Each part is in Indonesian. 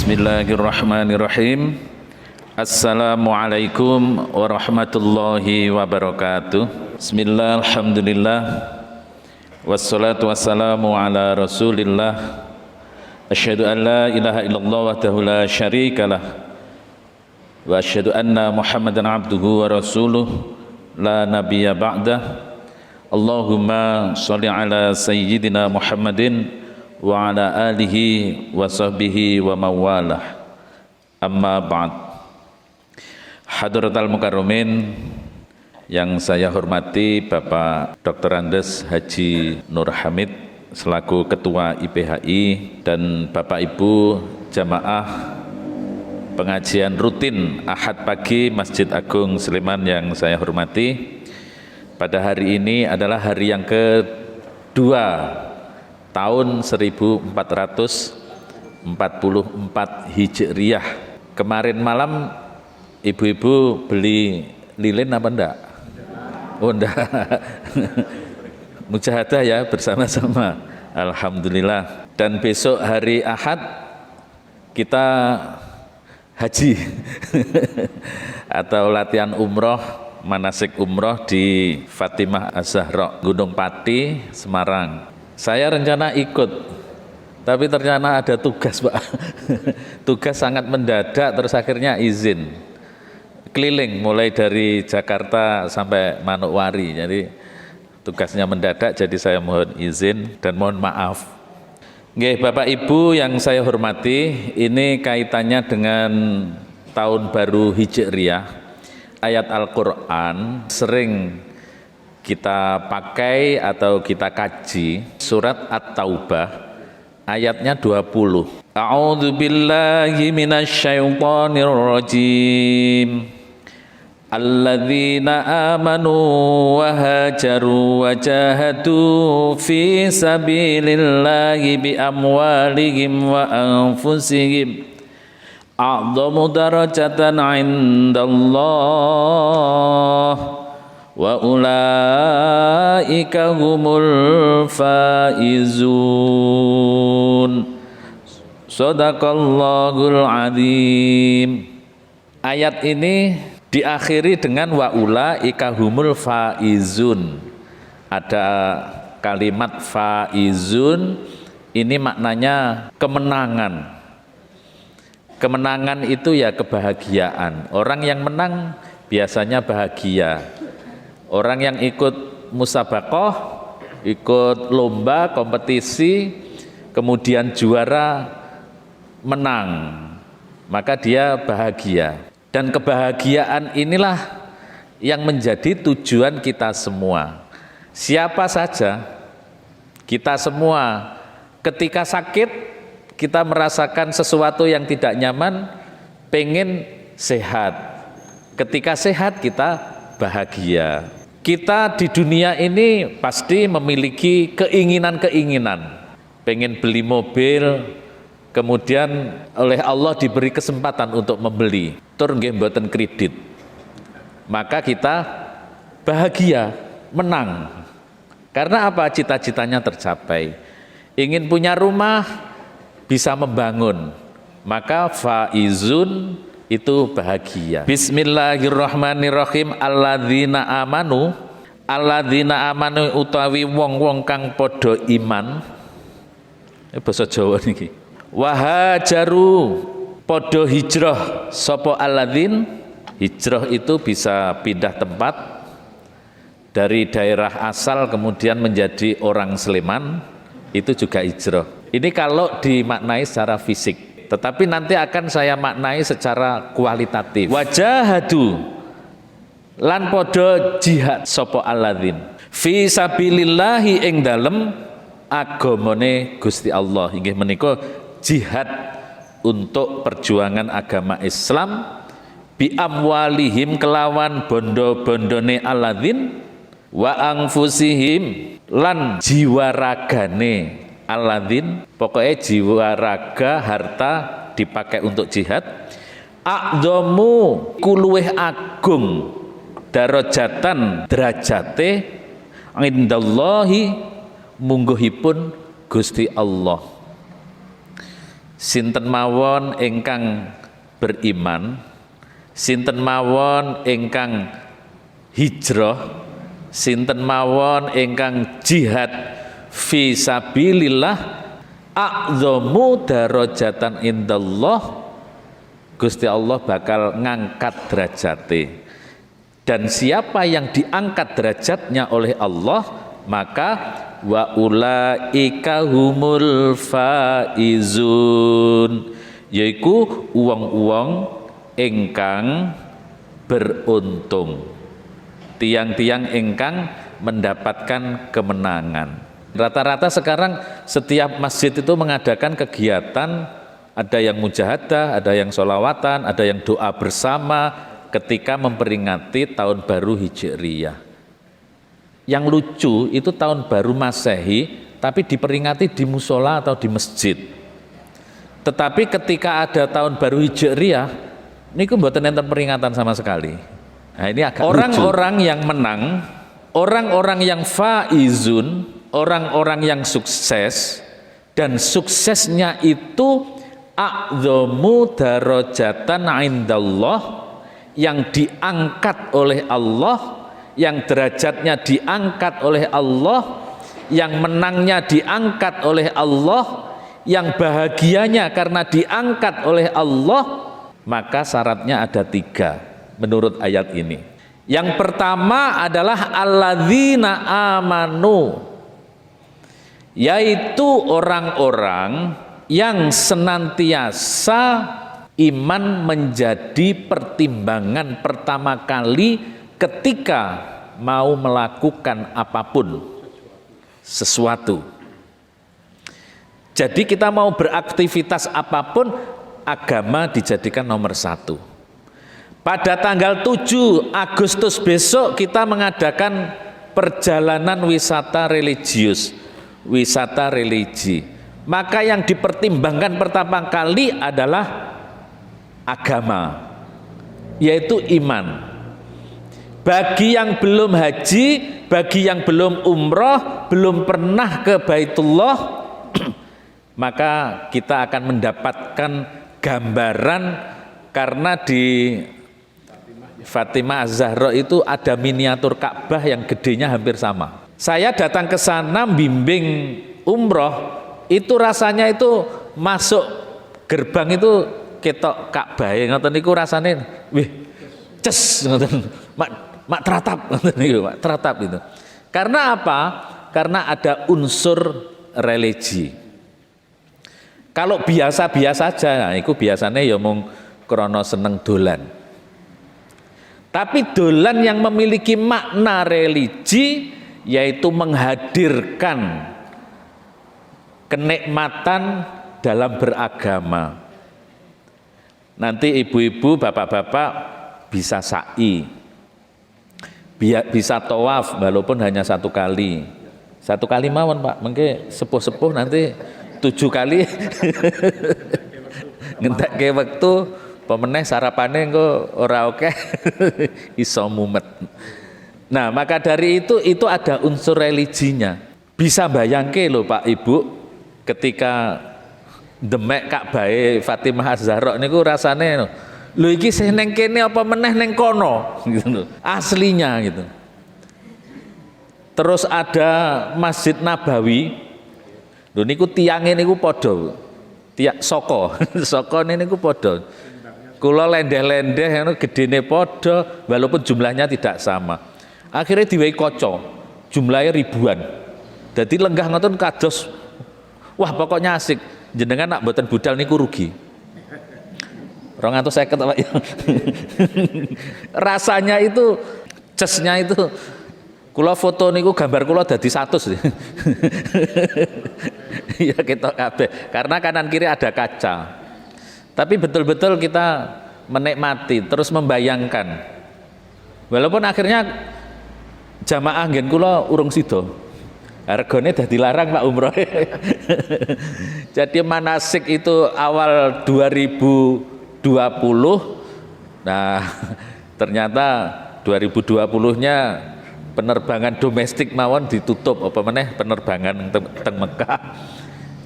Bismillahirrahmanirrahim. Assalamualaikum warahmatullahi wabarakatuh. Bismillah, alhamdulillah, wassalatu wassalamu ala rasulillah. Asyhadu an la ilaha illallah wahdahu la syarikalah, wa asyhadu anna muhammadan abduhu wa rasuluh la nabiyya ba'dah. Allahumma sholli ala sayyidina Muhammadin wa ala alihi wa sahbihi wa mawalah. Amma ba'd. Hadratal mukarramin yang saya hormati Bapak Dr. Andes Haji Nur Hamid selaku Ketua IPHI dan Bapak Ibu jamaah pengajian rutin Ahad pagi Masjid Agung Sleman yang saya hormati. Pada hari ini adalah hari yang kedua tahun 1444 Hijriyah. Kemarin malam ibu-ibu beli lilin apa enggak? Oh enggak. Mujahadah ya bersama-sama. Alhamdulillah. Dan besok hari Ahad kita haji atau latihan umroh, manasik umroh di Fatimah Az-Zahra, Gunung Pati, Semarang. Saya rencana ikut, tapi ternyata ada tugas Pak. Tugas sangat mendadak, terus akhirnya izin keliling mulai dari Jakarta sampai Manokwari. Jadi tugasnya mendadak, jadi saya mohon izin dan mohon maaf. Nggih, Bapak Ibu yang saya hormati, ini kaitannya dengan tahun baru Hijriyah. Ayat Al-Quran sering kita pakai atau kita kaji, surat At-Taubah ayatnya 20. A'udzu billahi minasyaitonir rajim. Alladzina amanu wa hajaru wa jahadu fi sabilillahi bi amwalihim wa anfusihim a'dhamu darajatan 'indallah wa ulaika humul faizun. Shadaqallahul azim. Ayat ini diakhiri dengan wa ulaika humul faizun. Ada kalimat faizun, ini maknanya kemenangan. Kemenangan itu ya kebahagiaan. Orang yang menang biasanya bahagia. Orang yang ikut musabaqah, ikut lomba, kompetisi, kemudian juara, menang, maka dia bahagia. Dan kebahagiaan inilah yang menjadi tujuan kita semua. Siapa saja, kita semua ketika sakit, kita merasakan sesuatu yang tidak nyaman, pengen sehat. Ketika sehat kita bahagia. Kita di dunia ini pasti memiliki keinginan-keinginan. Pengen beli mobil, kemudian oleh Allah diberi kesempatan untuk membeli. Tur nggih mboten kredit. Maka kita bahagia, menang. Karena apa? Cita-citanya tercapai. Ingin punya rumah, bisa membangun. Maka faizun itu bahagia. Bismillahirrahmanirrahim. Alladzina amanu utawi wong-wong kang padha iman. Basa Jawa niki. Wahajaru padha hijrah sapa alladzin. Hijrah itu bisa pindah tempat dari daerah asal kemudian menjadi orang Sleman, itu juga hijrah. Ini kalau dimaknai secara fisik. Tetapi nanti akan saya maknai secara kualitatif. Wajahadu lan podo jihad sapa alladzin fi sabilillahi ing dalem agamane Gusti Allah. Inggih menika jihad untuk perjuangan agama Islam bi amwalihim kelawan bondo-bondone alladzin wa anfusihim lan jiwa ragane alladzin, pokoknya jiwa raga harta dipakai untuk jihad. A'dhamu kuluweh agung darajatan derajate indallahi mungguhipun Gusti Allah. sinten mawon ingkang beriman, sinten mawon ingkang hijrah, sinten mawon ingkang jihad fi sabilillah, a'dhamu darajatan indallah, Gusti Allah bakal ngangkat derajate. Dan siapa yang diangkat derajatnya oleh Allah, maka wa ulaika humul faizun, yaiku uwong-uwong ingkang beruntung, tiang-tiang ingkang mendapatkan kemenangan. Rata-rata sekarang setiap masjid itu mengadakan kegiatan, ada yang mujahadah, ada yang sholawatan, ada yang doa bersama ketika memperingati tahun baru Hijriyah. Yang lucu itu tahun baru Masehi, tapi diperingati di musola atau di masjid. Tetapi ketika ada tahun baru Hijriyah, ini mboten enten peringatan sama sekali. Nah, ini agak orang-orang yang menang, orang-orang yang faizun, orang-orang yang sukses, dan suksesnya itu a'dhamu darajatan indallah, yang diangkat oleh Allah, yang derajatnya diangkat oleh Allah, yang menangnya diangkat oleh Allah, yang bahagianya karena diangkat oleh Allah. Maka syaratnya ada 3 menurut ayat ini. Yang pertama adalah alladzina amanu, yaitu orang-orang yang senantiasa iman menjadi pertimbangan pertama kali ketika mau melakukan apapun, sesuatu. Jadi kita mau beraktivitas apapun, agama dijadikan nomor 1. Pada tanggal 7 Agustus besok kita mengadakan perjalanan wisata religius, wisata religi. Maka yang dipertimbangkan pertama kali adalah agama, yaitu iman. Bagi yang belum haji, bagi yang belum umroh, belum pernah ke Baitullah, maka kita akan mendapatkan gambaran, karena di Fatimah Az-Zahra itu ada miniatur Ka'bah yang gedenya hampir sama. Saya datang ke sana bimbing umroh, itu rasanya itu masuk gerbang itu ketok Ka'bah, ngoten niku rasane wih ces ngoten, mak teratap ngoten niku, mak teratap itu. Karena apa? Karena ada unsur religi. Kalau biasa-biasa aja, nah, itu biasanya ya mung krana seneng dolan. Tapi dolan yang memiliki makna religi, yaitu menghadirkan kenikmatan dalam beragama. Nanti ibu-ibu, bapak-bapak bisa sa'i, bisa tawaf walaupun hanya 1 kali. 1 kali mawon Pak, mengke sepuh-sepuh nanti 7 kali. Ngentekke wektu pemeneh sarapane engko ora oke iso mumet. Nah, maka dari itu ada unsur religinya. Bisa bayangke lho Pak Ibu, ketika demek Ka'bahe Fatimah Az-Zahra niku rasane lho iki sing ning kene apa meneh ning kono gitu lho. Aslinya gitu. Terus ada Masjid Nabawi. Lho niku tiange niku padha. Tiak saka. Saka niku padha. Kula lendeh-lendeh ngono gedene padha walaupun jumlahnya tidak sama. Akhirnya diwehi kaca. Jumlahnya ribuan. Dadi lenggah ngoten kados wah pokoknya asik. Jenengan nak mboten budal niku rugi. 250 Pak. Rasanya itu cesnya itu kula foto niku gambar kula dadi 100. Ya ketok kabeh. Karena kanan kiri ada kaca. Tapi betul-betul kita menikmati, terus membayangkan. Walaupun akhirnya jamaah nggen kula urung sida. Regane dah dilarang Pak umroh. Jadi manasik itu awal 2020. Nah, ternyata 2020-nya penerbangan domestik mawon ditutup apa meneh penerbangan teng Mekah.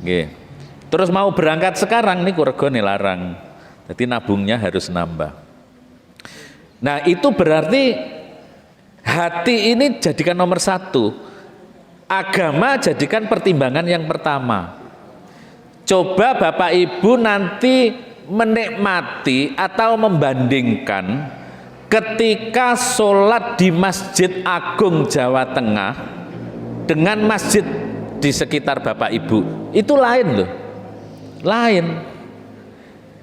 Nggih. Terus mau berangkat sekarang nih regane larang. Jadi nabungnya harus nambah. Nah itu berarti hati ini jadikan nomor satu. Agama jadikan pertimbangan yang pertama. Coba Bapak Ibu nanti menikmati atau membandingkan ketika sholat di Masjid Agung Jawa Tengah dengan masjid di sekitar Bapak Ibu. Itu lain loh. Lain.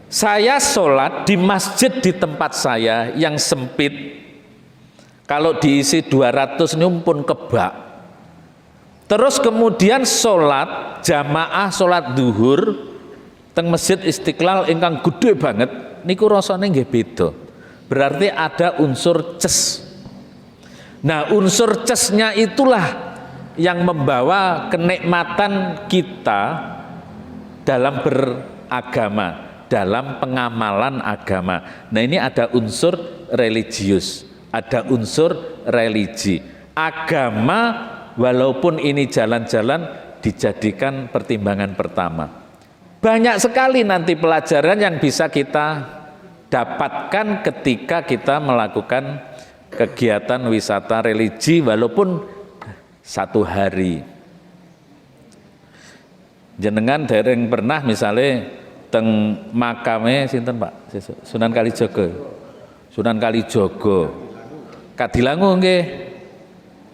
Saya sholat di masjid di tempat saya yang sempit, kalau diisi 200 ini pun kebak. Terus kemudian sholat jamaah, sholat duhur teng Masjid Istiqlal ingkang gede banget, niku rasane nggih beda. Berarti ada unsur ces. Nah unsur cesnya itulah yang membawa kenikmatan kita dalam beragama, dalam pengamalan agama. Nah ini ada unsur religius, ada unsur religi. Agama walaupun ini jalan-jalan dijadikan pertimbangan pertama. Banyak sekali nanti pelajaran yang bisa kita dapatkan ketika kita melakukan kegiatan wisata religi walaupun satu hari. Jenengan dereng pernah misalnya teng makame sinten Pak Sunan Kalijaga. Sunan Kalijaga. Kadilangu nggih.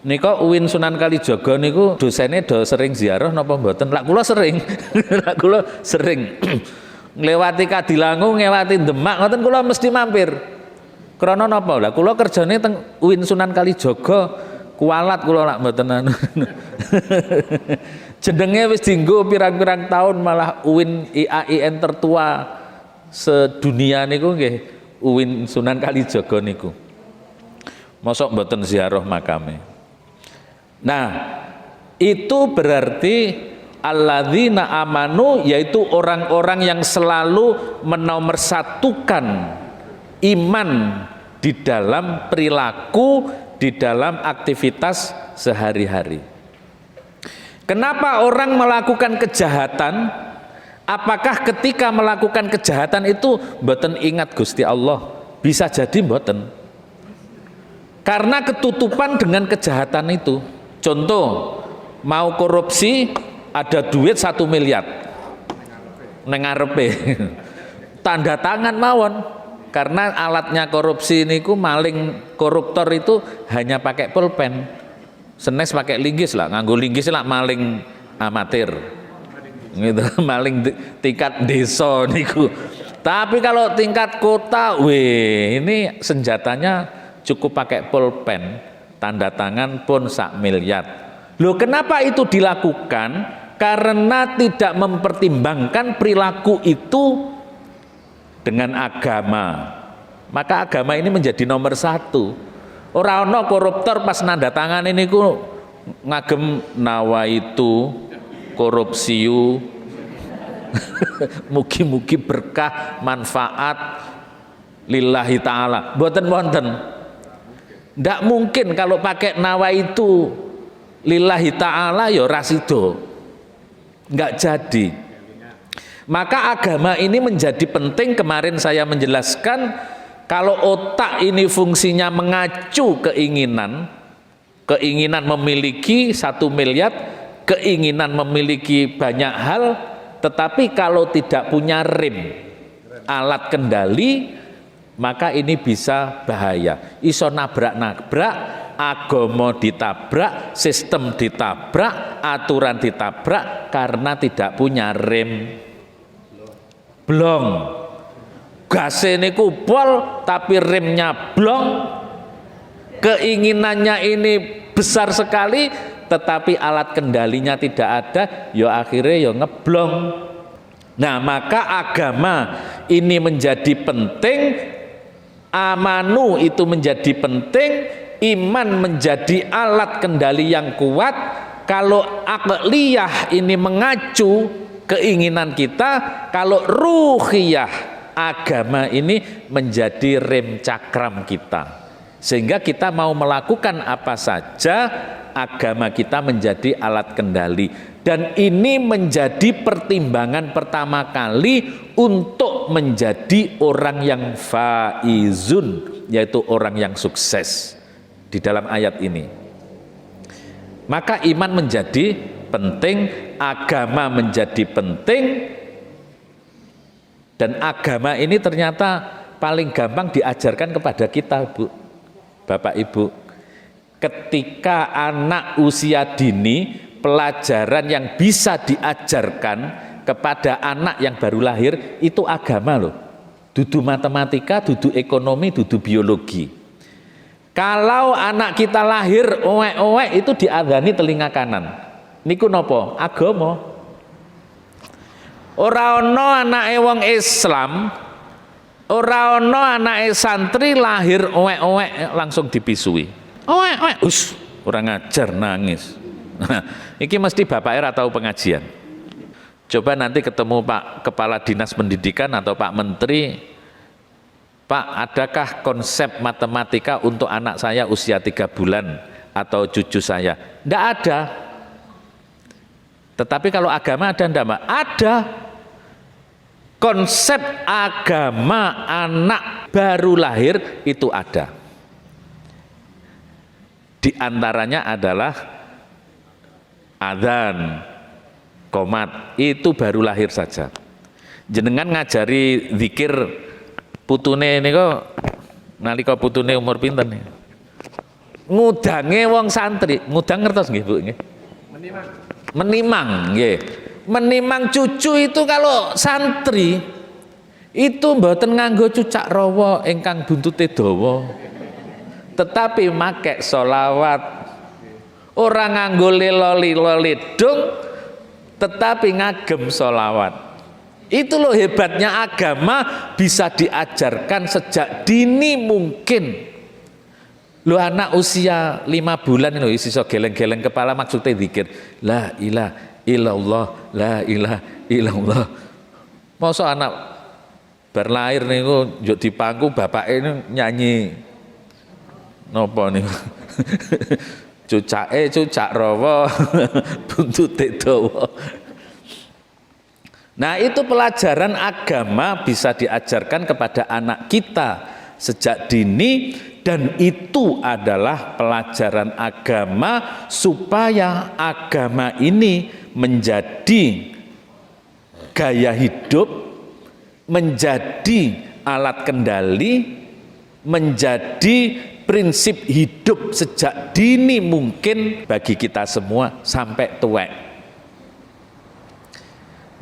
Nika UIN Sunan Kalijaga niku dosene do sering ziarah napa mboten? Lak kula sering. Lak kula sering. Nglewati Kadilangu, nglewati Demak ngoten kula mesti mampir. Krana napa? Lah kula kerjane teng UIN Sunan Kalijaga, kualat kula lak mboten anu. Jenenge wis dienggo pirang-pirang tahun malah UIN IAIN tertua sedunia niku nggih UIN Sunan Kalijaga niku. Mosok mboten ziarah makame. Nah, itu berarti alladzina amanu, yaitu orang-orang yang selalu menomorsatukan iman di dalam perilaku, di dalam aktivitas sehari-hari. Kenapa orang melakukan kejahatan? Apakah ketika melakukan kejahatan itu mboten ingat Gusti Allah? Bisa jadi mboten. Karena ketutupan dengan kejahatan itu. Contoh, mau korupsi ada duit 1 miliar neng ngarepe. Tanda tangan mawon. Karena alatnya korupsi niku maling koruptor itu hanya pakai pulpen. Senes pakai linggis lah, nganggo linggis lah maling amatir. Gitu, maling tingkat desa niku. Tapi kalau tingkat kota, ini senjatanya cukup pakai pulpen. Tanda tangan pun 1 miliar. Loh kenapa itu dilakukan? Karena tidak mempertimbangkan perilaku itu dengan agama. Maka agama ini menjadi nomor satu. Ora ono koruptor pas nanda tangan ini ku ngagem nawaitu korupsiu. Mugi-mugi berkah manfaat lillahi ta'ala. Mboten wonten. Ndak mungkin kalau pakai nawaitu lillahi ta'ala ya rasido. Nggak jadi. Maka agama ini menjadi penting. Kemarin saya menjelaskan kalau otak ini fungsinya mengacu keinginan memiliki 1 miliar, keinginan memiliki banyak hal, tetapi kalau tidak punya rem, alat kendali, maka ini bisa bahaya. Iso nabrak-nabrak, agama ditabrak, sistem ditabrak, aturan ditabrak karena tidak punya rem. Blong. Gase niku pol tapi remnya blong. Keinginannya ini besar sekali tetapi alat kendalinya tidak ada, ya akhirnya ya ngeblong. Nah, maka agama ini menjadi penting. Amanu itu menjadi penting, iman menjadi alat kendali yang kuat. Kalau akliyah ini mengacu keinginan kita, kalau ruhiyah agama ini menjadi rem cakram kita. Sehingga kita mau melakukan apa saja agama kita menjadi alat kendali. Dan ini menjadi pertimbangan pertama kali untuk menjadi orang yang faizun, yaitu orang yang sukses di dalam ayat ini. Maka iman menjadi penting, agama menjadi penting, dan agama ini ternyata paling gampang diajarkan kepada kita, Bu, Bapak Ibu. Ketika anak usia dini, pelajaran yang bisa diajarkan kepada anak yang baru lahir itu agama loh. Dudu matematika, dudu ekonomi, dudu biologi. Kalau anak kita lahir owek-owek itu diadhani telinga kanan. Niku nopo? Agama. Ora ana anake wong Islam, ora ana anake santri lahir owek-owek langsung dipisui. Owek-owek, orang ngajar nangis. Iki mesti bapaknya tahu pengajian. Coba nanti ketemu Pak Kepala Dinas Pendidikan atau Pak Menteri, Pak, adakah konsep matematika untuk anak saya usia 3 bulan atau cucu saya? Tidak ada. Tetapi kalau agama ada enggak, Mbak? Ada. Konsep agama anak baru lahir itu ada. Di antaranya adalah adzan, qomat, itu baru lahir saja. Jenengan ngajari zikir putune niku nalika putune umur pinten nih? Ngudange wong santri, ngudang ngertos nggih, Bu nggih? Menimang nggih. Menimang cucu itu kalau santri itu mboten nganggo cucak rawa ingkang buntute dawa. Tetapi make solawat, orang nganggo lilo-lilo tetapi ngagem solawat. Itu loh hebatnya agama, bisa diajarkan sejak dini mungkin. Lo anak usia 5 bulan ini iso geleng-geleng kepala maksudnya zikir la ilaha illallah, la ilaha illallah. Masa anak berlahir niku njuk dipangku bapak ini nyanyi nopo nih cucak rawa buntute dawa. Nah, itu pelajaran agama bisa diajarkan kepada anak kita sejak dini, dan itu adalah pelajaran agama supaya agama ini menjadi gaya hidup, menjadi alat kendali, menjadi prinsip hidup sejak dini mungkin bagi kita semua sampai tuwek.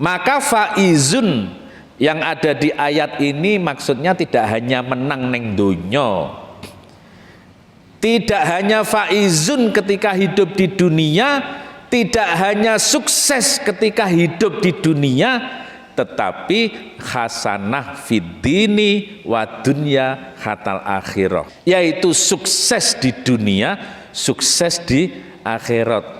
Maka faizun yang ada di ayat ini maksudnya tidak hanya menang neng donya, tidak hanya faizun ketika hidup di dunia, tidak hanya sukses ketika hidup di dunia, tetapi hasanah fiddini wa dunya hatal akhirah, yaitu sukses di dunia, sukses di akhirat.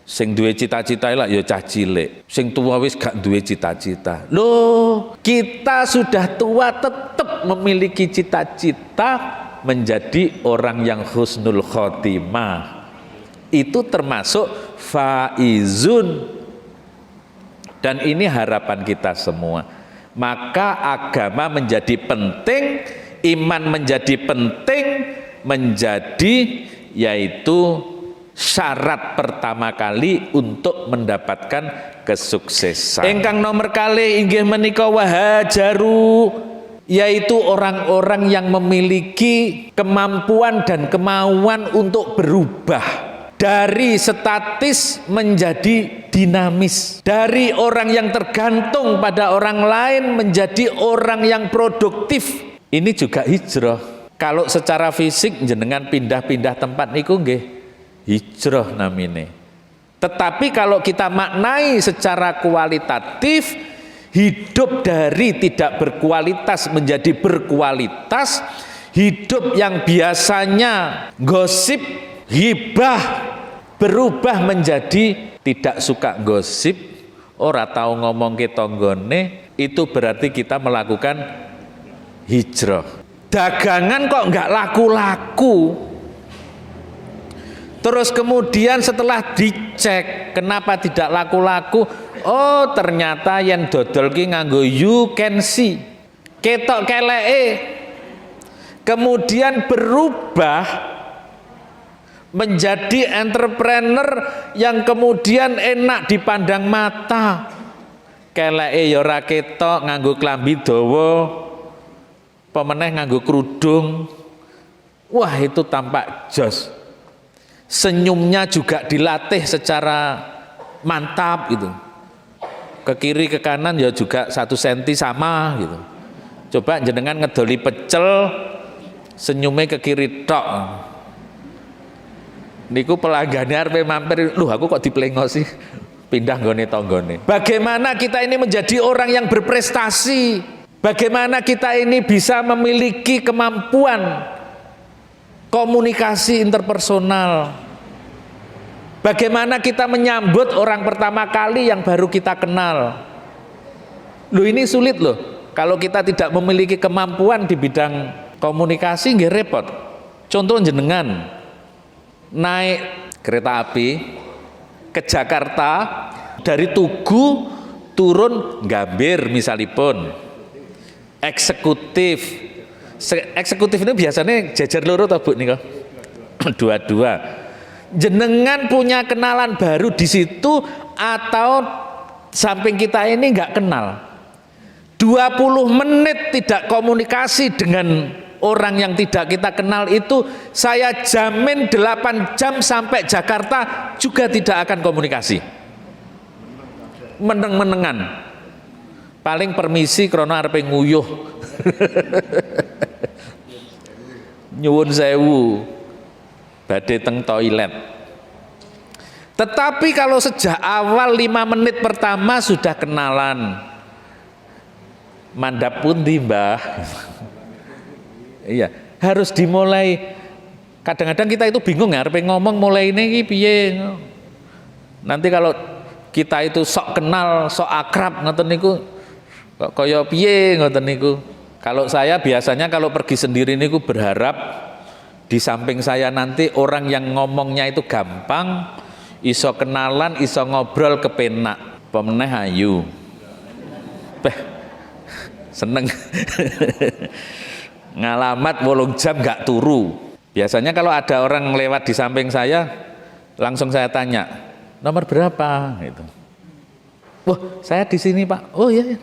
Sing duwe cita-cita lah ya cah cilik, sing tua wis gak duwe cita-cita. Loh, kita sudah tua tetap memiliki cita-cita menjadi orang yang husnul khotimah. Itu termasuk faizun. Dan ini harapan kita semua. Maka agama menjadi penting, iman menjadi penting, menjadi yaitu syarat pertama kali untuk mendapatkan kesuksesan. Ingkang nomor kali inggih menika wahajaru, yaitu orang-orang yang memiliki kemampuan dan kemauan untuk berubah dari statis menjadi dinamis, dari orang yang tergantung pada orang lain menjadi orang yang produktif. Ini juga hijrah. Kalau secara fisik jenengan pindah-pindah tempat niku nggih hijrah namine. Tetapi kalau kita maknai secara kualitatif, hidup dari tidak berkualitas menjadi berkualitas, hidup yang biasanya gosip, ghibah, berubah menjadi tidak suka gosip, ora tahu ngomong ke tonggone, itu berarti kita melakukan hijrah. Dagangan kok nggak laku-laku, Terus kemudian setelah dicek kenapa tidak laku-laku, oh ternyata yang dodol ki nganggo you can see, ketok keleke. Kemudian berubah menjadi entrepreneur yang kemudian enak dipandang mata. Keleke ya ora ketok, nganggo klambi dawa, pemeneh nganggo kerudung. Wah, itu tampak jos. Senyumnya juga dilatih secara mantap gitu. Ke kiri ke kanan ya juga 1 senti sama gitu. Coba jenengan ngedoli pecel, senyumnya ke kiri tok. Niku pelanggannya arep mampir, "Loh, aku kok diplengosi?" Pindah nggone tanggane. Bagaimana kita ini menjadi orang yang berprestasi? Bagaimana kita ini bisa memiliki kemampuan komunikasi interpersonal? Bagaimana kita menyambut orang pertama kali yang baru kita kenal? Loh, ini sulit loh. Kalau kita tidak memiliki kemampuan di bidang komunikasi, nggih repot. Contoh jenengan naik kereta api ke Jakarta, dari Tugu turun Gambir misalipun, eksekutif ini biasanya jajar loro atau Bu nih kok? Dua-dua. Jenengan punya kenalan baru di situ atau samping kita ini nggak kenal? 20 menit tidak komunikasi dengan orang yang tidak kita kenal itu, saya jamin 8 jam sampai Jakarta juga tidak akan komunikasi. Meneng-menengan. Paling permisi krono arepe nguyuh. Nyuwun sewu, badhe teng toilet. Tetapi kalau sejak awal 5 menit pertama sudah kenalan, mandap pundi mbah. Iya, harus dimulai. Kadang-kadang kita itu bingung ya, arepe ngomong mulai ini piye. Nanti kalau kita itu sok kenal, sok akrab ngoten niku kok kaya piye ngoten niku. Kalau saya biasanya kalau pergi sendiri niku berharap di samping saya nanti orang yang ngomongnya itu gampang, iso kenalan, iso ngobrol kepenak, pemeneh ayu. Seneng. Ngalamat 8 jam gak turu. Biasanya kalau ada orang lewat di samping saya, langsung saya tanya, nomor berapa? Gitu. Wah, saya di sini Pak. Oh iya.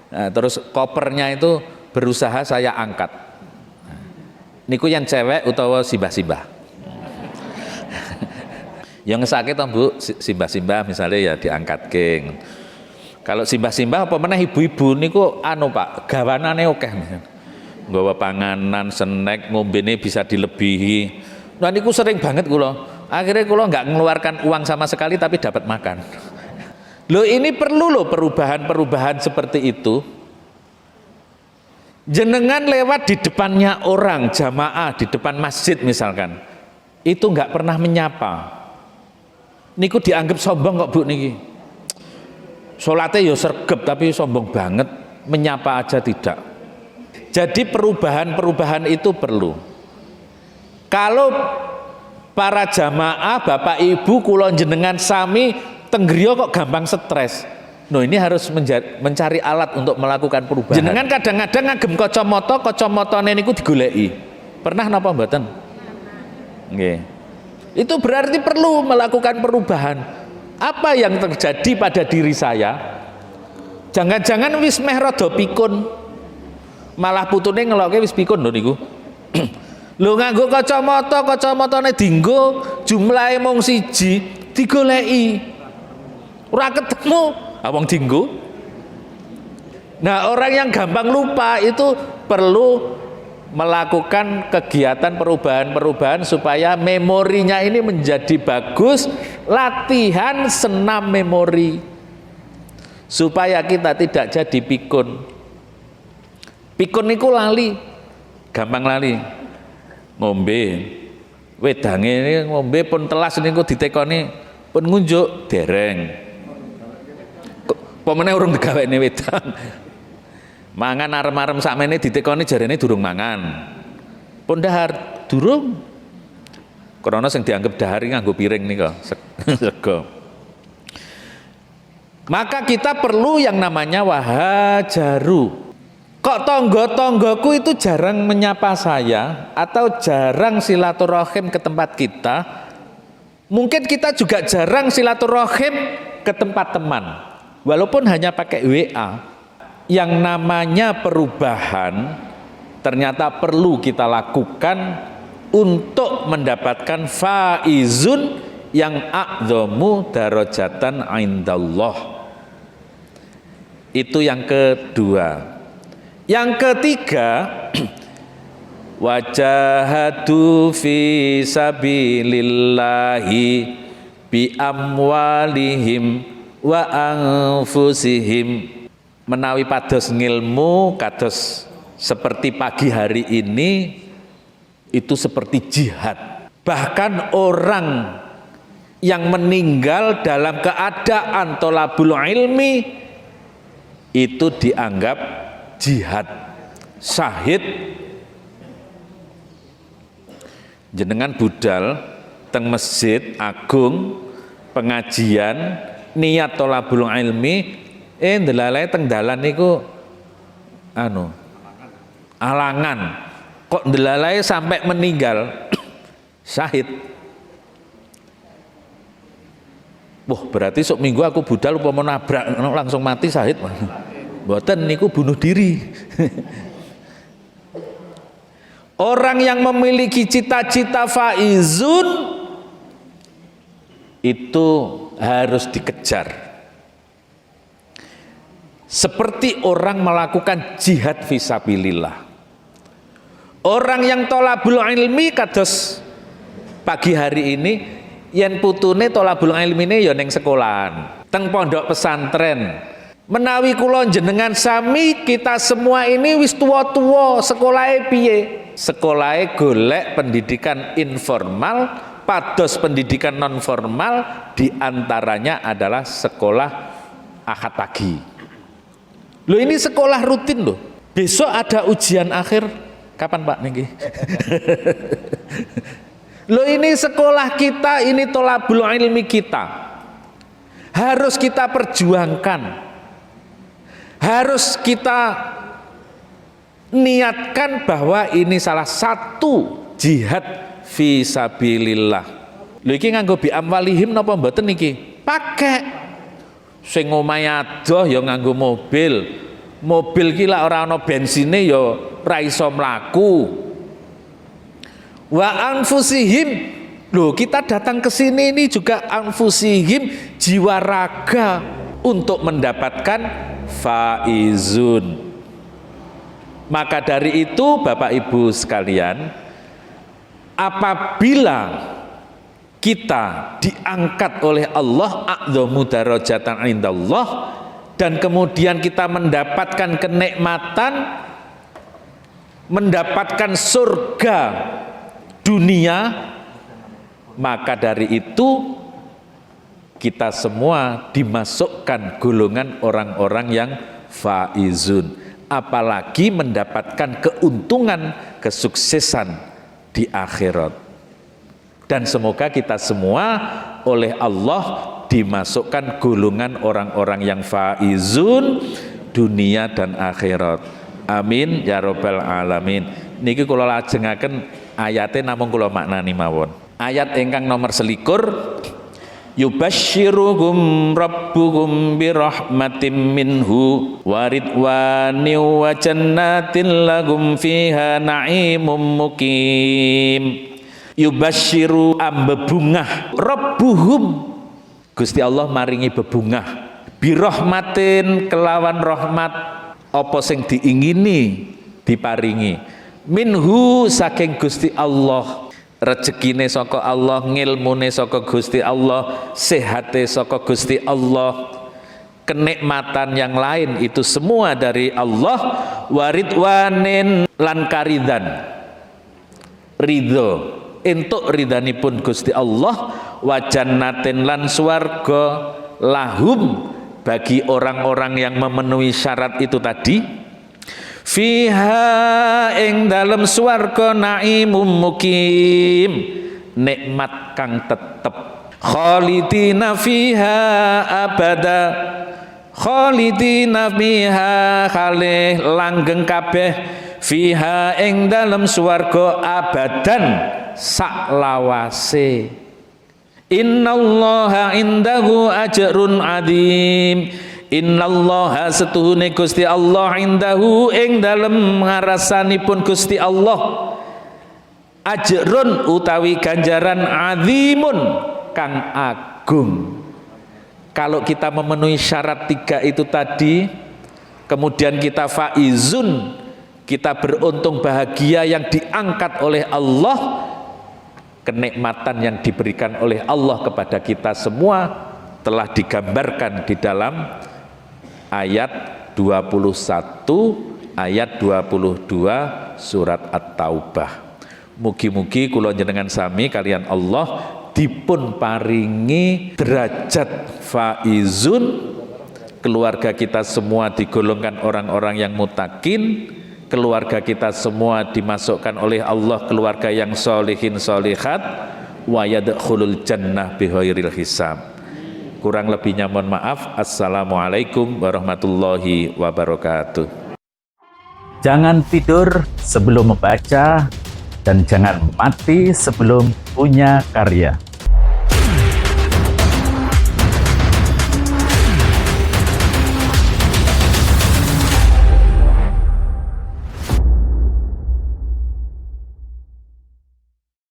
Nah, terus kopernya itu berusaha saya angkat. Niku yang cewek utawa simbah-simbah. Yang sakit toh Bu, simbah-simbah misalnya ya diangkat king. Kalau simbah-simbah apa meneh ibu-ibu niku anu Pak, gawanane akeh. Nggawa panganan, snack, ngombene bisa dilebihi. Nah niku sering banget kula. Akhirnya kula nggak mengeluarkan uang sama sekali tapi dapat makan. Loh, ini perlu loh perubahan-perubahan seperti itu. Jenengan lewat di depannya orang jamaah di depan masjid misalkan, itu nggak pernah menyapa. Niku dianggap sombong kok Bu niki. Sholatnya ya sergep tapi sombong banget, menyapa aja tidak. Jadi perubahan-perubahan itu perlu. Kalau para jamaah, bapak ibu, kulon jenengan sami tenggriya kok gampang stres. No, ini harus mencari alat untuk melakukan perubahan. Jenengan kadang-kadang ngagem kacamata niku digoleki. Pernah napa mboten? Nggih. Itu berarti perlu melakukan perubahan. Apa yang terjadi pada diri saya? Jangan-jangan wis meh rada pikun. Malah putune ngeloke wis pikun lho niku. Lho nganggo kacamatane dienggo jumlahe mung 1 digoleki. Ora ketemu, wong dienggo. Nah, orang yang gampang lupa itu perlu melakukan kegiatan perubahan-perubahan supaya memorinya ini menjadi bagus, latihan senam memori. Supaya kita tidak jadi pikun. Pikun niku lali, gampang lali. Ngombe, wedange ini ngombe pun telas niku ditekoni pun ngunjuk dereng. Pemene urung digawekne wedang. Mangan arem-arem sakmene ditekoni jarene durung mangan. Pun dahar durung. Krana sing dianggep dahar nganggo piring nika sego. Maka kita perlu yang namanya wahajaru. Kok tonggo-tonggoku itu jarang menyapa saya atau jarang silaturahim ke tempat kita? Mungkin kita juga jarang silaturahim ke tempat teman, walaupun hanya pakai WA. Yang namanya perubahan ternyata perlu kita lakukan untuk mendapatkan faizun yang a'dhamu darajatan indallah. Itu yang kedua. Yang ketiga, wajahadu fi sabilillahi bi amwalihim wa anfusihim. Menawi pados ngilmu kados seperti pagi hari ini, itu seperti jihad. Bahkan orang yang meninggal dalam keadaan tolabul ilmi itu dianggap jihad, syahid. Jenengan budal teng masjid agung pengajian niat tolabul ilmi, ndelalae teng dalan niku alangan, kok ndelalae sampai meninggal syahid. Wah, berarti sok minggu aku budal upama nabrak langsung mati syahid. Mboten, niku bunuh diri. Orang yang memiliki cita-cita faizun itu harus dikejar. Seperti orang melakukan jihad fisabilillah. Orang yang tolabul ilmi kados pagi hari ini, yen putune tolabul ilmi ini ya ning sekolahan, teng pondok pesantren. Menawi kula jenengan sami, kita semua ini wis tuwa-tuwa, sekolahe piye? Sekolahe golek pendidikan informal, pados pendidikan non formal, diantaranya adalah sekolah akad pagi. Loh, ini sekolah rutin loh. Besok ada ujian akhir, kapan Pak niki? Loh, ini sekolah kita, ini tolabul ilmi kita. Harus kita perjuangkan. Harus kita niatkan bahwa ini salah satu jihad fi sabilillah. Lho, iki nganggo bi amwalihim napa mboten niki? Pakai. Sing omahe adoh ya nganggo mobil. Mobil ki lak ora ana bensine ya ora iso mlaku. Wa anfusihim. Loh, kita datang ke sini ini juga anfusihim, jiwa raga untuk mendapatkan faizun. Maka dari itu Bapak Ibu sekalian, apabila kita diangkat oleh Allah a'dhamu darajatan indallah, dan kemudian kita mendapatkan kenikmatan, mendapatkan surga dunia, maka dari itu kita semua dimasukkan golongan orang-orang yang faizun, apalagi mendapatkan keuntungan, kesuksesan di akhirat. Dan semoga kita semua oleh Allah dimasukkan golongan orang-orang yang faizun dunia dan akhirat. Amin ya rabbal alamin. Niki kula lajengaken ayatnya namung kula maknani mawon. Ayat ingkang nomor 21, yubashshiruhum rabbuhum birahmatin minhu wa ridwanin wa jannatin lahum fiha na'imun muqim. Yubashshiru ambebungah rabbuhum, Gusti Allah maringi bebungah, birahmatin kelawan rahmat apa sing diingini diparingi, minhu saking Gusti Allah, rezekine saka Allah, ngilmune saka Gusti Allah, sehate saka Gusti Allah, kenikmatan yang lain itu semua dari Allah. Waridwanin lan karidan, ridho entuk ridhanipun Gusti Allah. Wajannatin lan swarga lahum bagi orang-orang yang memenuhi syarat itu tadi. Fiha ing dalem swarga naimum mukim, nikmat kang tetep. Khalidina fiha abada, khalidina fiha khalih langgeng kabeh, fiha ing dalem swarga abadan saklawase. Innallaha indahu ajrun adzim. Innallaha setuhune Gusti Allah indahu ing dalem ngarasanipun Gusti Allah ajrun utawi ganjaran azimun kang agung. Kalau kita memenuhi syarat 3 itu tadi, kemudian kita faizun, kita beruntung bahagia yang diangkat oleh Allah, kenikmatan yang diberikan oleh Allah kepada kita semua telah digambarkan di dalam ayat 21, ayat 22 surat At-Taubah. Mugi-mugi kula jenengan sami kalian Allah dipun paringi derajat faizun, keluarga kita semua digolongkan orang-orang yang mutakin, keluarga kita semua dimasukkan oleh Allah keluarga yang solihin solihat, wa yadkhulul jannah bighairil hisab. Kurang lebihnya mohon maaf. Assalamualaikum warahmatullahi wabarakatuh. Jangan tidur sebelum membaca dan jangan mati sebelum punya karya.